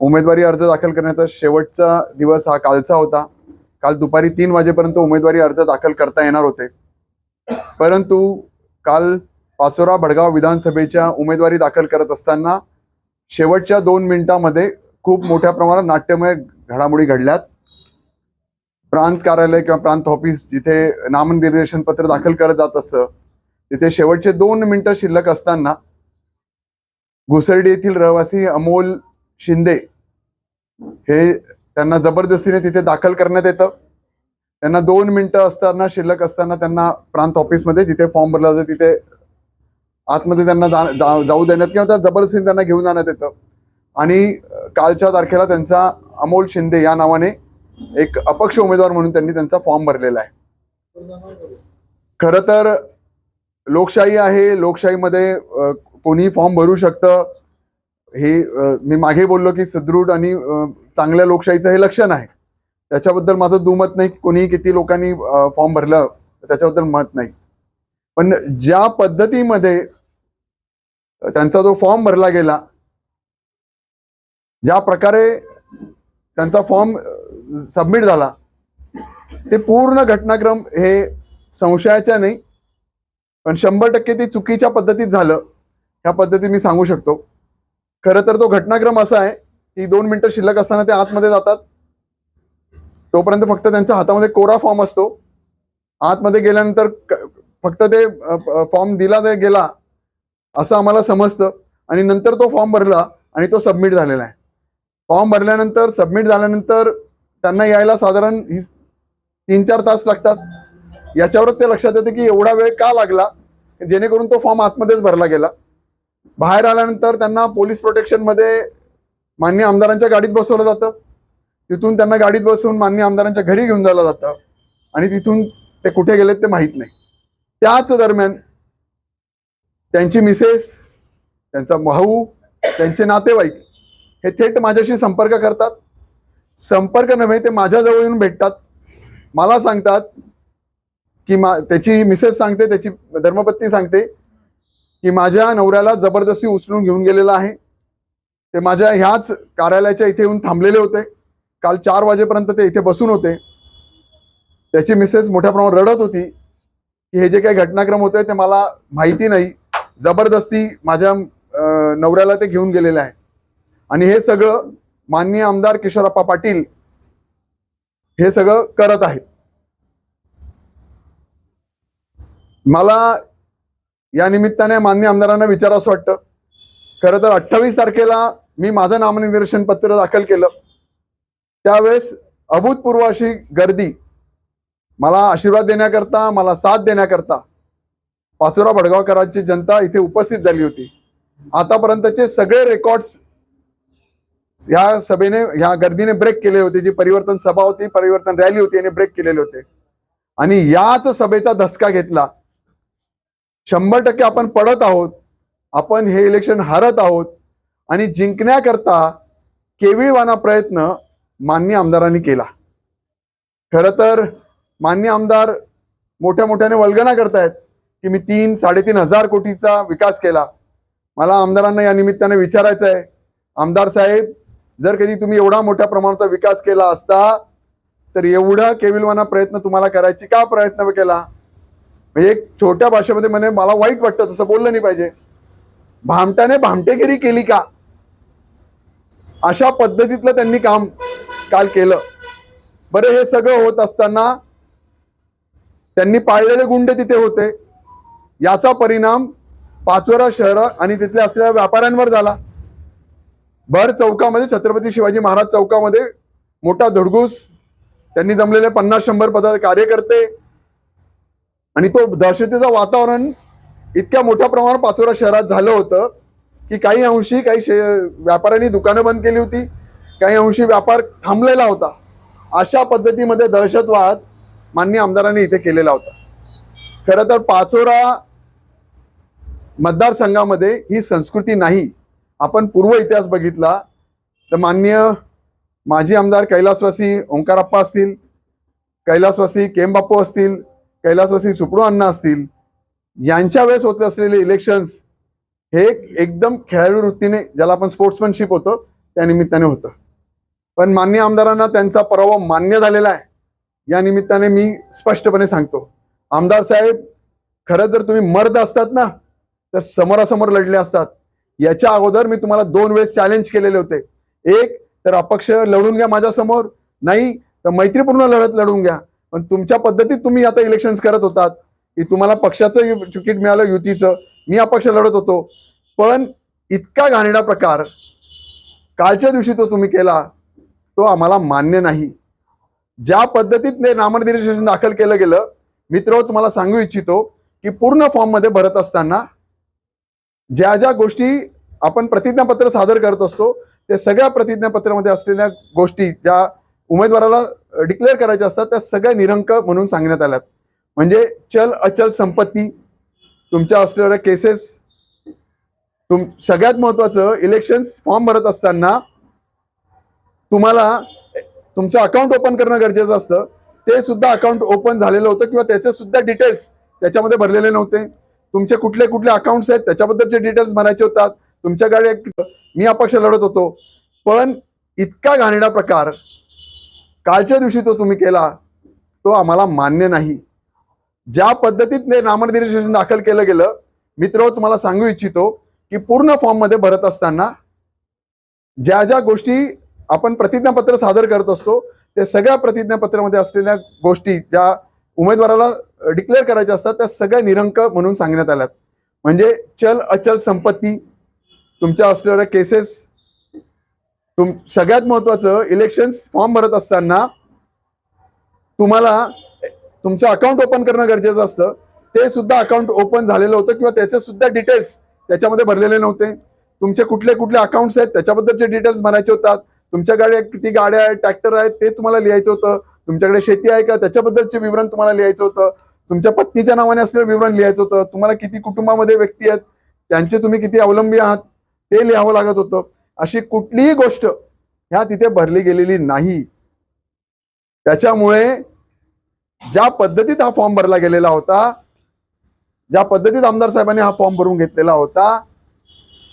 उमेदवारी अर्ज दाखल करण्याचा शेवटचा दिवस हा कालचा होता. काल दुपारी 3 वाजेपर्यंत उमेदवारी अर्ज दाखल करता येणार होते. परंतु काल पाचोरा भडगाव विधानसभेच्या उमेदवारी दाखल करत असताना शेवटच्या 2 मिनिटांमध्ये खूप मोठ्या प्रमाणात नाट्यमय घडामोडी घडल्यात. प्रांत कार्यालय किंवा प्रांत ऑफिस जिथे नामनिर्देशन पत्र दाखल करत जात असतं तिथे शेवटचे 2 मिनिटं शिल्लक असताना घुसर्डी येथील रहिवासी अमोल शिंदे हे त्यांना जबरदस्तीने तिथे दाखल करण्यात येतं. त्यांना 2 मिनिटं असताना शिल्लक असताना त्यांना प्रांत ऑफिसमध्ये जिथे फॉर्म भरला जातो तिथे आतमध्ये त्यांना जाऊ देण्यात किंवा त्या जबरदस्तीने त्यांना घेऊन जाण्यात येतं. आणि कालच्या तारखेला त्यांचा अमोल शिंदे या नावाने एक अपक्ष उमेदवार म्हणून त्यांनी त्यांचा फॉर्म भरलेला आहे. खरं तर लोकशाही आहे, लोकशाहीमध्ये कोणी फॉर्म भरू शकतं. हे मी मागे बोललो की सुदृढ आणि चांगल्या लोकशाहीचं हे लक्षण आहे. त्याच्याबद्दल माझं दुमत नाही. कोणी किती लोकांनी फॉर्म भरलं त्याच्याबद्दल मत नाही. पण ज्या पद्धतीमध्ये त्यांचा जो फॉर्म भरला गेला, ज्या प्रकारे त्यांचा फॉर्म सबमिट झाला, ते पूर्ण घटनाक्रम हे संशयाच्या नाही पण 100% ते चुकीच्या पद्धतीत झालं ह्या पद्धतीत मी सांगू शकतो. खरं तर तो घटनाक्रम असा आहे की 2 मिनिटं शिल्लक असताना ते आतमध्ये जातात. तोपर्यंत फक्त त्यांच्या हातामध्ये कोरा फॉर्म असतो. आतमध्ये गेल्यानंतर फक्त ते फॉर्म दिला गेला असं आम्हाला समजतं आणि नंतर तो फॉर्म भरला आणि तो सबमिट झालेला आहे. फॉर्म भरल्यानंतर सबमिट झाल्यानंतर त्यांना यायला साधारण 3-4 तास लागतात. याच्यावरच ते लक्षात येतं की एवढा वेळ का लागला, जेणेकरून तो फॉर्म आतमध्येच भरला गेला. बाहेर आल्यानंतर त्यांना पोलीस प्रोटेक्शनमध्ये माननीय आमदारांच्या गाडीत बसवलं जातं. तिथून त्यांना गाडीत बसवून माननीय आमदारांच्या घरी घेऊन जायला जातं आणि तिथून ते कुठे गेलेत ते माहीत नाही. त्याच दरम्यान त्यांची मिसेस, त्यांचा भाऊ, त्यांचे नातेवाईक हे थेट माझ्याशी संपर्क करतात. संपर्क नव्हे, ते माझ्याजवळ येऊन भेटतात. मला सांगतात की त्याची मिसेस सांगते, त्याची धर्मपत्नी सांगते की माझ्या नवऱ्याला जबरदस्ती उचलून घेऊन गेलेला आहे. ते माझ्या ह्याच कार्यालयाच्या इथे येऊन थांबलेले होते. काल 4 वाजेपर्यंत ते इथे बसून होते. त्याची मिसेस मोठ्या प्रमाणात रडत होती की हे जे काही घटनाक्रम होते ते मला माहिती नाही, जबरदस्ती माझ्या नवऱ्याला ते घेऊन गेलेले आहे. आणि हे सगळं माननीय आमदार किशोरप्पा पाटील हे सगळं करत आहेत. मला या निमित्ताने माननीय आमदारांना विचारावंसं वाटतं. खरं तर 28 तारखेला मी माझं नामनिर्देशन पत्र दाखल केलं. त्यावेळेस अभूतपूर्व अशी गर्दी, मला आशीर्वाद देण्याकरता, मला साथ देण्याकरता पाचोरा भडगावकरांची जनता इथे उपस्थित झाली होती. आतापर्यंतचे सगळे रेकॉर्ड्स ह्या सभेने, ह्या गर्दीने ब्रेक केले होते. जी परिवर्तन सभा होती, परिवर्तन रॅली होती, याने ब्रेक केलेले होते. आणि याच सभेचा धसका घेतला. 100% आपण पडत आहोत, आपण हे इलेक्शन हारत आहोत आणि जिंकण्याकरता केविळवाणा प्रयत्न माननीय आमदारांनी केला. खरं तर माननीय आमदार मोठ्या मोठ्याने वल्गना करतायत की मी 3-3.5 हजार कोटीचा विकास केला. मला आमदारांना या निमित्ताने विचारायचं आहे, आमदार साहेब, जर कधी तुम्ही एवढा मोठ्या प्रमाणाचा विकास केला असता तर एवढा केविलवाना प्रयत्न तुम्हाला करायची का प्रयत्न केला? म्हणजे एक छोट्या भाषेमध्ये म्हणे मला वाईट वाटतं, तसं बोललं नाही पाहिजे. भामटाने भामटेगिरी केली का? अशा पद्धतीतलं त्यांनी काम काल केलं. बरं, हे सगळं होत असताना त्यांनी पाळलेले गुंड तिथे होते. याचा परिणाम पाचोरा शहर आणि तिथल्या असलेल्या व्यापाऱ्यांवर झाला. भर चौकामध्ये, छत्रपती शिवाजी महाराज चौकामध्ये मोठा धडगूस, त्यांनी जमलेले 50-100 कार्यकर्ते आणि तो दहशतीचं वातावरण इतक्या मोठ्या प्रमाणावर पाचोरा शहरात झालं होतं की काही अंशी काही व्यापाऱ्यांनी दुकानं बंद केली होती, काही अंशी व्यापार थांबलेला होता. अशा पद्धतीमध्ये दहशतवाद माननीय आमदारांनी इथे केलेला होता. खरं तर पाचोरा मतदारसंघामध्ये ही संस्कृती नाही. आपण पूर्व इतिहास बघितला तर माननीय माजी आमदार कैलासवासी ओंकारप्पा असतील, कैलासवासी केमबापू असतील, कैलासवासी सुपडू अण्णा असतील, यांच्या वेळेस होत असलेले इलेक्शन्स हे एकदम खेळाडू वृत्तीने, ज्याला आपण स्पोर्ट्समॅनशिप होतं त्या निमित्ताने होतं. पण मान्य आमदारांना त्यांचा पराभव मान्य झालेला आहे. या निमित्ताने मी स्पष्टपणे सांगतो, आमदार साहेब, खरं जर तुम्ही मर्द असतात ना तर समोरासमोर लढले असतात. याच्या अगोदर मी तुम्हाला 2 वेळेस चॅलेंज केलेले होते. एक तर अपक्ष लढून घ्या माझ्या समोर, नाही तर मैत्रीपूर्ण लढत लढून घ्या. पण तुमच्या पद्धतीत तुम्ही आता इलेक्शन करत होतात की तुम्हाला पक्षाचं तिकीट मिळालं, युतीचं, मी अपक्ष लढत होतो. पण इतका घाणेरडा प्रकार कालच्या दिवशी तो तुम्ही केला, तो आम्हाला मान्य नाही. ज्या पद्धतीने नामनिर्देशन दाखल केलं गेलं, मित्र तुम्हाला सांगू इच्छितो की पूर्ण फॉर्म मध्ये भरत असताना ज्या ज्या गोष्टी आपण प्रतिज्ञापत्र सादर करत असतो त्या सगळ्या प्रतिज्ञापत्रामध्ये असलेल्या गोष्टी ज्या उमेदवाराला डिक्लेअर करायच्या असतात त्या सगळ्या निरंक म्हणून सांगण्यात आल्यात. म्हणजे चल अचल संपत्ती, तुमच्या असलेल्या केसेस, सगळ्यात महत्वाचं इलेक्शन्स फॉर्म भरत असताना तुम्हाला तुमचं अकाउंट ओपन करणं गरजेचं असतं. ते सुद्धा अकाउंट ओपन झालेलं होतं किंवा त्याचे सुद्धा डिटेल्स त्याच्यामध्ये भरलेले नव्हते. तुमचे कुठले कुठले अकाउंट्स आहेत त्याच्याबद्दलचे डिटेल्स भरायचे होतात. तुमच्याकडे मी अपक्ष लढत होतो. पण इतका घाणेरडा प्रकार कालच्या दिवशी तो तुम्ही केला, तो आम्हाला मान्य नाही. ज्या पद्धतीने नामनिर्देशन दाखल केलं गेलं, मित्र तुम्हाला सांगू इच्छितो की पूर्ण फॉर्म मध्ये भरत असताना ज्या ज्या गोष्टी आपण प्रतिज्ञापत्र सादर करत असतो त्या सगळ्या प्रतिज्ञापत्रामध्ये असलेल्या गोष्टी ज्या उमेदवाराला डिक्लेअर करायच्या असतात त्या सगळ्या निरंक म्हणून सांगण्यात आल्यात. म्हणजे चल अचल संपत्ती, तुमच्या असलेल्या केसेस, सगळ्यात महत्वाचं इलेक्शन्स फॉर्म भरत असताना तुम्हाला तुमचं अकाउंट ओपन करणं गरजेचं असतं. ते सुद्धा अकाउंट ओपन झालेलं होतं किंवा त्याचे सुद्धा डिटेल्स त्याच्यामध्ये भरलेले नव्हते. तुमचे कुठले कुठले अकाउंट्स आहेत त्याच्याबद्दलचे डिटेल्स भरायचे होतात. तुमच्याकडे किती गाड्या आहेत, ट्रॅक्टर आहेत ते तुम्हाला लिहायचं होतं. तुमच्याकडे शेती आहे का त्याच्याबद्दलचे विवरण तुम्हाला लिहायचं होतं. तुमच्या पत्नीच्या नावाने असलेलं विवरण लिहायचं होतं. तुम्हाला किती कुटुंबामध्ये व्यक्ती आहेत, त्यांचे तुम्ही किती अवलंबी आहात ते लिहावं लागत होतं. अशी कुठलीही गोष्ट ह्या तिथे भरली गेलेली नाही. त्याच्यामुळे ज्या पद्धतीत हा फॉर्म भरला गेलेला होता, ज्या पद्धतीत आमदार साहेबांनी हा फॉर्म भरून घेतलेला होता,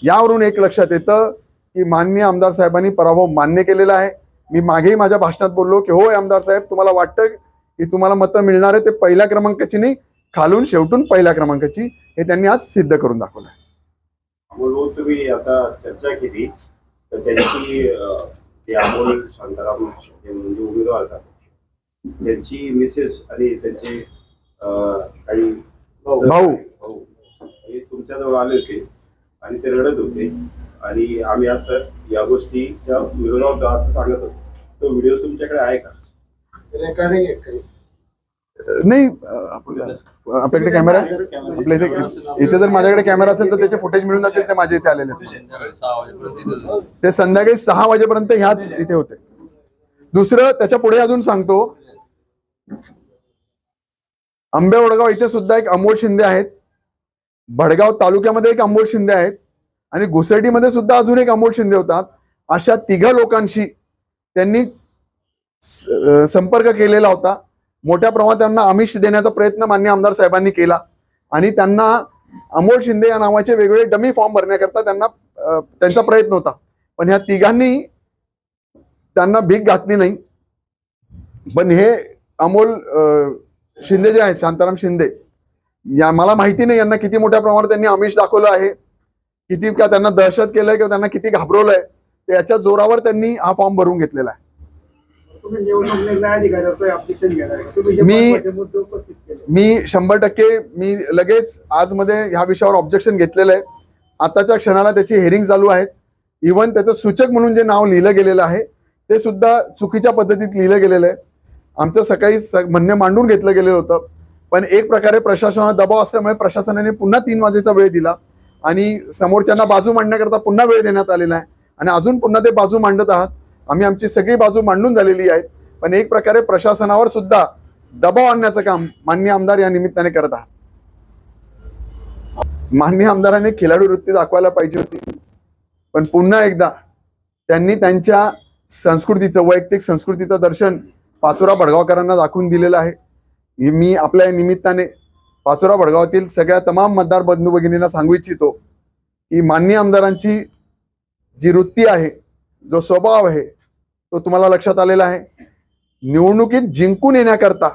यावरून एक लक्षात येतं की माननीय आमदार साहेबांनी पराभव मान्य केलेला आहे. मी मागेही माझ्या भाषणात बोललो की होय आमदार साहेब, तुम्हाला वाटतं की तुम्हाला मतं मिळणार आहे ते पहिल्या क्रमांकाची नाही, खालून शेवटून पहिल्या क्रमांकाची, हे त्यांनी आज सिद्ध करून दाखवलं आहे. अमोल, तुम्ही आता चर्चा केली तर त्यांची अमोल शांताराम म्हणजे उमेदवार का त्यांची मिसेस आणि त्यांचे काही भाऊ हे तुमच्याजवळ आले होते आणि ते रडत होते आणि आम्ही असं या गोष्टीच्या विरोधात असं सांगत होतो. तो व्हिडिओ तुमच्याकडे आहे का? नाही, आपल्याकडे कॅमेरा आहे आपल्या इथे. इथे जर माझ्याकडे कॅमेरा असेल तर त्याचे फुटेज मिळून जातील. ते माझ्या इथे आलेले आहेत. ते संध्याकाळी 6 वाजेपर्यंत ह्याच इथे होते. दुसरं त्याच्या पुढे अजून सांगतो, आंबेवडगाव इथे सुद्धा एक अमोल शिंदे आहेत, भडगाव तालुक्यामध्ये एक अमोल शिंदे आहेत आणि घुसर्डीमध्ये सुद्धा अजून एक अमोल शिंदे होतात. अशा 3 लोकांशी त्यांनी संपर्क केलेला होता. मोठ्या प्रमाणात त्यांना आमिष देण्याचा प्रयत्न माननीय आमदार साहेबांनी केला आणि त्यांना अमोल शिंदे या नावाचे वेगवेगळे डमी फॉर्म भरण्याकरता त्यांचा प्रयत्न होता. पण ह्या 3 त्यांना भीक घातली नाही. पण हे अमोल शिंदे जे आहेत, शांताराम शिंदे, या मला माहिती नाही यांना किती मोठ्या प्रमाणात त्यांनी आमिष दाखवलं आहे, किती का त्यांना दहशत केलंय किंवा त्यांना किती घाबरवलंय, याच्या जोरावर त्यांनी हा फॉर्म भरून घेतलेला आहे. मी 100% मी लगेच आज मध्ये ह्या विषयावर ऑब्जेक्शन घेतलेलं आहे. आताच्या क्षणाला त्याची हेरिंग चालू आहेत. इव्हन त्याचं सूचक म्हणून जे नाव लिहिलं गेलेलं आहे ते सुद्धा चुकीच्या पद्धतीत लिहिलं गेलेलं आहे. आमचं सकाळी म्हणणे मांडून घेतलं गेलेलं होतं. पण एक प्रकारे प्रशासनाचा दबाव असल्यामुळे प्रशासनाने पुन्हा 3 वाजेचा वेळ दिला आणि समोरच्यांना बाजू मांडण्याकरता पुन्हा वेळ देण्यात आलेला आहे आणि अजून पुन्हा ते बाजू मांडत आहात. आम्ही आमची सगळी बाजू मांडून झालेली आहेत. पण एक प्रकारे प्रशासनावर सुद्धा दबाव आणण्याचं काम माननीय आमदार या निमित्ताने करत आहात. माननीय आमदारांनी खिलाडू वृत्ती दाखवायला पाहिजे होती. पण पुन्हा एकदा त्यांनी त्यांच्या संस्कृतीचं, वैयक्तिक संस्कृतीचं दर्शन पाचोरा भडगावकरांना दाखवून दिलेलं आहे. मी आपल्या निमित्ताने पाचोरा भडगावातील सगळ्या तमाम मतदार बंधू भगिनींना सांगू इच्छितो की माननीय आमदारांची जी वृत्ती आहे जो स्वभाव आहे तो तुम्हाला लक्षात आलेला आहे. निवडणुकीत जिंकून येण्याकरता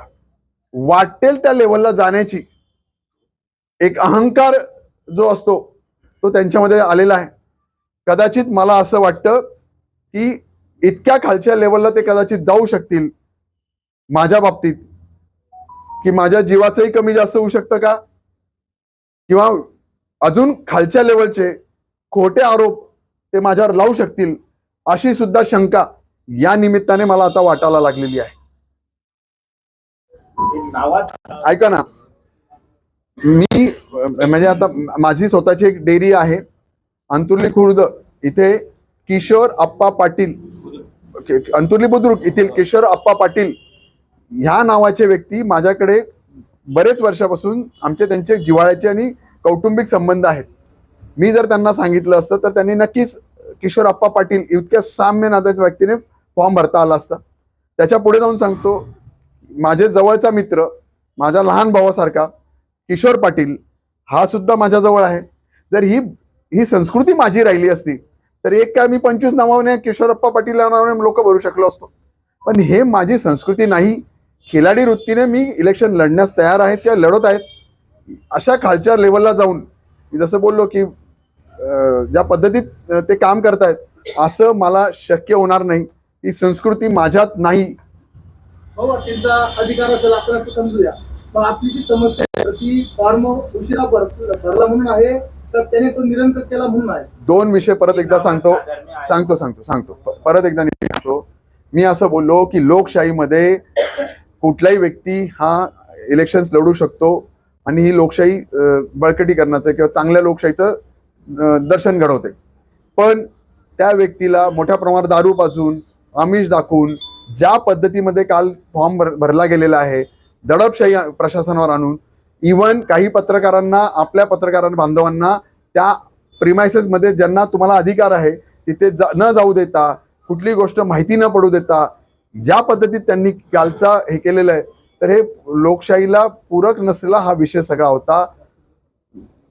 वाटेल त्या लेवलला जाण्याची एक अहंकार जो असतो तो त्यांच्यामध्ये आलेला आहे. कदाचित मला असं वाटतं की इतक्या खालच्या लेवलला ते कदाचित जाऊ शकतील माझ्या बाबतीत, की माझ्या जीवाचंही कमी जास्त होऊ शकतं का, किंवा अजून खालच्या लेवलचे खोटे आरोप ते माझ्यावर लावू शकतील, अशी सुद्धा शंका या निमित्ताने मला आता वाटायला लागलेली आहे. ऐका ना, मी म्हणजे आता माझी स्वतःची एक डेअरी आहे अंतुर्ली खुर्द इथे. किशोर आप्पा पाटील, अंतुर्ली बुद्रुक येथील किशोर आप्पा पाटील ह्या नावाचे व्यक्ती माझ्याकडे बरेच वर्षापासून आमचे त्यांचे जिव्हाळ्याचे आणि कौटुंबिक संबंध आहेत. मी जर त्यांना सांगितलं असतं तर त्यांनी नक्कीच किशोर आप्पा पाटील इतक्या साम्य नात्याच्या व्यक्तीने फॉर्म भरता आला असता. त्याच्या पुढे जाऊन सांगतो, माझे जवळचा मित्र, माझ्या लहान भावासारखा किशोर पाटील हा सुद्धा माझ्या जवळ आहे. जर ही संस्कृती माझी राहिली असती तर एक काय मी 25 नावाने किशोरप्पा पाटील या नावाने लोक भरू शकलो असतो. पण हे माझी संस्कृती नाही. खिलाडी वृत्तीने मी इलेक्शन लढण्यास तयार आहेत किंवा लढत आहेत. अशा खालच्या लेवलला जाऊन मी जसं बोललो की ज्या पद्धतीत ते काम करतायत असं मला शक्य होणार नाही. ही संस्कृती माझ्यात नाही. हो, त्यांचा अधिकार असेल आपण असं समजूया. पण आपली जी समस्या आहे ती फॉर्म उशिरा भरला म्हणून आहे तर त्याने तो निरंतर केला म्हणून आहे. दोन विषय परत एकदा सांगतो परत एकदा सांगतो. मी असं बोललो की लोकशाहीमध्ये कुठलाही व्यक्ती हा इलेक्शन्स लढू शकतो आणि ही लोकशाही बळकटीकरणाचं किंवा चांगल्या लोकशाहीचं दर्शन घडवते. पण त्या व्यक्तीला मोठ्या प्रमाणात दारू पाजून, आमिष दाखवून, ज्या पद्धतीमध्ये काल फॉर्म भरला गेलेला आहे, दडपशाही प्रशासनावर आणून, इव्हन काही पत्रकारांना, आपल्या पत्रकार बांधवांना त्या प्रिमायसेसमध्ये ज्यांना तुम्हाला अधिकार आहे तिथे न जाऊ देता, कुठली गोष्ट माहिती न पडू देता, ज्या पद्धतीत त्यांनी कालचा हे केलेलं आहे, तर हे लोकशाहीला पूरक नसलेला हा विषय सगळा होता.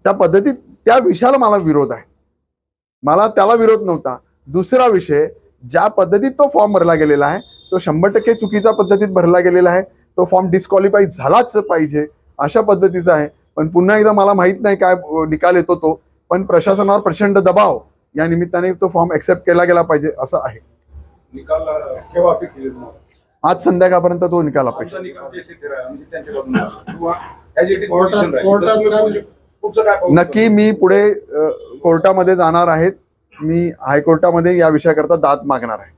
त्या पद्धतीत त्या विषयाला मला विरोध आहे. मला त्याला विरोध नव्हता. दुसरा विषय, ज्या पद्धतीत तो फॉर्म भरला गेलेला आहे तो 100% चुकीच्या पद्धतीत भरला गेलेला आहे. तो फॉर्म डिस्क्वालिफाय झालाच पाहिजे अशा पद्धतीचा आहे. पण पुन्हा एकदा मला माहित नाही काय निकाल येतो तो, पण प्रशासनावर प्रचंड दबाव या निमित्ताने तो फॉर्म एक्सेप्ट केला गेला पाहिजे असं आहे. निकाल केव्हा अपेक्षित आहे तुम्हाला? आज संध्याकाळपर्यंत तो निकाल अपेक्षित. आमचा निकाल अपेक्षित आहे म्हणजे त्यांच्याकडून किंवा as it is position राहील. पुढचं काय पाहू नक्की मी पुढे कोर्टामध्ये जाणार आहेत. मी हायकोर्टामध्ये या विषयाकरता दाद मागणार आहे.